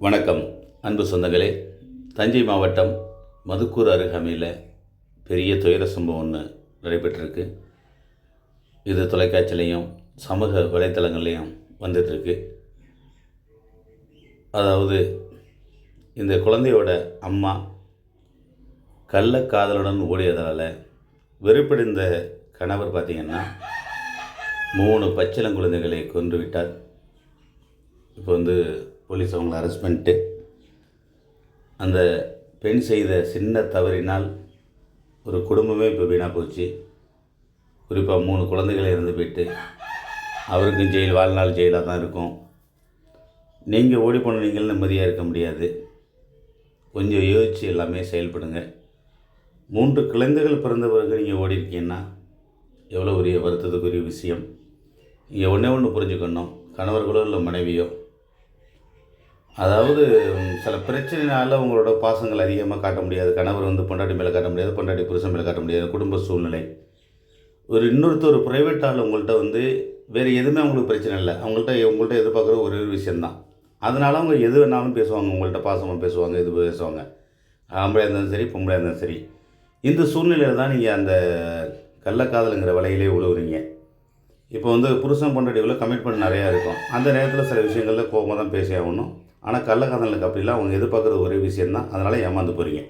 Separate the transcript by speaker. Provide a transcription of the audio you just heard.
Speaker 1: வணக்கம் அன்பு சொந்தங்களே. தஞ்சை மாவட்டம் மதுக்கூர் அருகாமையில் பெரிய துயர சம்பவம் ஒன்று நடைபெற்றிருக்கு. இது தொலைக்காட்சியிலையும் சமூக வலைத்தளங்கள்லையும் வந்துட்டுருக்கு. அதாவது இந்த குழந்தையோட அம்மா கள்ளக்காதலுடன் ஓடியதால் வெறுப்படைந்த கணவர் பார்த்திங்கன்னா 3 பச்சிளங்குழந்தைகளை கொன்று விட்டார். இப்போ போலீஸ் அவங்கள அரெஸ்ட் பண்ணிட்டு அந்த பெண் செய்த சின்ன தவறினால் ஒரு குடும்பமே இப்போ வீணாக போச்சு. குறிப்பாக 3 குழந்தைகளை இறந்து போயிட்டு அவருக்கும் ஜெயில் வாழ்நாள் ஜெயிலாக தான் இருக்கும். நீங்கள் ஓடி போன நீங்கள் நிம்மதியாக இருக்க முடியாது. கொஞ்சம் யோசித்து எல்லாமே செயல்படுங்க. 3 குழந்தைகள் பிறந்த பிறகு நீங்கள் ஓடி இருக்கீங்கன்னா எவ்வளோ பெரிய வருத்தத்துக்குரிய விஷயம். நீங்கள் ஒன்று புரிஞ்சுக்கணும். கணவர்களோ இல்லை மனைவியோ, அதாவது சில பிரச்சனைனால உங்களோட பாசங்கள் அதிகமாக காட்ட முடியாது. கணவர் பொண்டாட்டி மேலே காட்ட முடியாது, பொண்டாட்டி புருஷன் மேலே காட்ட முடியாது. குடும்ப சூழ்நிலை. இன்னொருத்தர் ப்ரைவேட் ஆள் உங்கள்கிட்ட வேறு எதுவுமே அவங்களுக்கு பிரச்சனை இல்லை. உங்கள்கிட்ட எதிர்பார்க்குற ஒரே ஒரு விஷயந்தான். அதனால் அவங்க எது வேணாலும் பேசுவாங்க. உங்கள்கிட்ட பாசமாக பேசுவாங்க, இது பேசுவாங்க. ஆம்பளையாக இருந்தாலும் சரி, பொம்பளையாக இருந்தாலும் சரி. இந்த சூழ்நிலையில் தான் நீங்கள் அந்த கள்ளக்காதலுங்கிற வலையிலே உழுவுறீங்க. இப்போ புருஷன் பொண்டாட்டிக்குள்ளே கமிட்மெண்ட் நிறையா இருக்கும். அந்த நேரத்தில் சில விஷயங்களில் கோபமாக தான் பேசி ஆகணும். ஆனால் கள்ளக்காதலுக்கு அப்படிலாம் அவங்க எதிர்பார்க்குறது ஒரே விஷயந்தான். அதனால் ஏமாந்து போகிறீங்க.